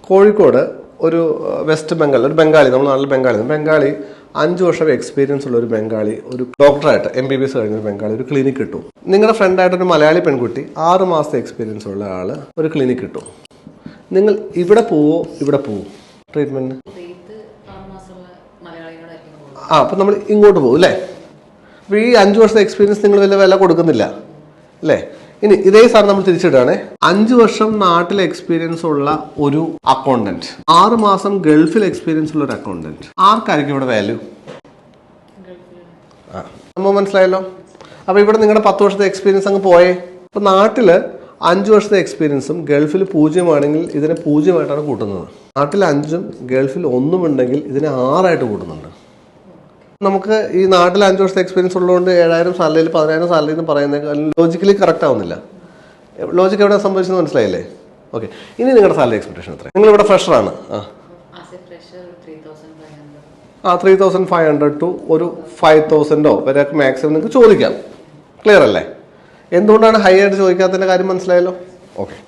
കോഴിക്കോട് ഒരു വെസ്റ്റ് ബംഗാൾ ഒരു ബംഗാളി, നമ്മുടെ നാട്ടിൽ ബംഗാളി 5 വർഷം എക്സ്പീരിയൻസ് ഉള്ള ഒരു ബംഗാളി, ഒരു ഡോക്ടറായിട്ട് MBBS കഴിഞ്ഞ ഒരു ബംഗാളി ഒരു ക്ലിനിക്ക് കിട്ടും. നിങ്ങളുടെ ഫ്രണ്ടായിട്ടൊരു മലയാളി പെൺകുട്ടി 6 മാസത്തെ എക്സ്പീരിയൻസ് ഉള്ള ആൾ ഒരു ക്ലിനിക്ക് കിട്ടും. നിങ്ങൾ ഇവിടെ പോവോ ട്രീറ്റ്മെന്റിന്? അപ്പം നമ്മൾ ഇങ്ങോട്ട് പോകും അല്ലേ? അപ്പോൾ ഈ 5 വർഷത്തെ എക്സ്പീരിയൻസ് നിങ്ങൾ വലിയ വില കൊടുക്കുന്നില്ല അല്ലേ? ഇനി ഇതേ സാധനം നമ്മൾ തിരിച്ചിടുകയാണെ, 5 വർഷം നാട്ടിൽ എക്സ്പീരിയൻസ് ഉള്ള ഒരു അക്കൗണ്ടന്റ്, 6 മാസം ഗൾഫിൽ എക്സ്പീരിയൻസ് ഉള്ള ഒരു അക്കൗണ്ടന്റ്, ആർക്കായിരിക്കും ഇവിടെ വാല്യൂ? നമ്മൾ മനസ്സിലായല്ലോ. അപ്പോൾ ഇവിടെ നിങ്ങളുടെ 10 വർഷത്തെ എക്സ്പീരിയൻസ് അങ്ങ് പോയേ. അപ്പോൾ നാട്ടിൽ 5 വർഷത്തെ എക്സ്പീരിയൻസും ഗൾഫിൽ 0 ആണെങ്കിൽ ഇതിനെ 0 ആയിട്ടാണ് കൂട്ടുന്നത്. നാട്ടിൽ 5ഉം ഗൾഫിൽ 1 ഉണ്ടെങ്കിൽ ഇതിനെ 6 ആയിട്ട് കൂട്ടുന്നുണ്ട്. നമുക്ക് ഈ നാട്ടിൽ 5 വർഷത്തെ എക്സ്പീരിയൻസ് ഉള്ളതുകൊണ്ട് 7,000 സാലറിയിൽ 10,000 സാലറി എന്ന് പറയുന്നത് ലോജിക്കലി കറക്റ്റ് ആവുന്നില്ല. ലോജിക്ക് എവിടെ സംഭവിച്ചെന്ന് മനസ്സിലായില്ലേ? ഓക്കെ, ഇനി നിങ്ങളുടെ സാലറി എക്സ്പെക്ടേഷൻ എത്ര? നിങ്ങളിവിടെ ഫ്രഷറാണ്. 3,500 ടു ഒരു 5,000 വരെ മാക്സിമം നിങ്ങൾക്ക് ചോദിക്കാം. ക്ലിയർ അല്ലേ? എന്തുകൊണ്ടാണ് ഹൈ ആയിട്ട് ചോദിക്കാത്തതിൻ്റെ കാര്യം മനസ്സിലായല്ലോ? ഓക്കെ.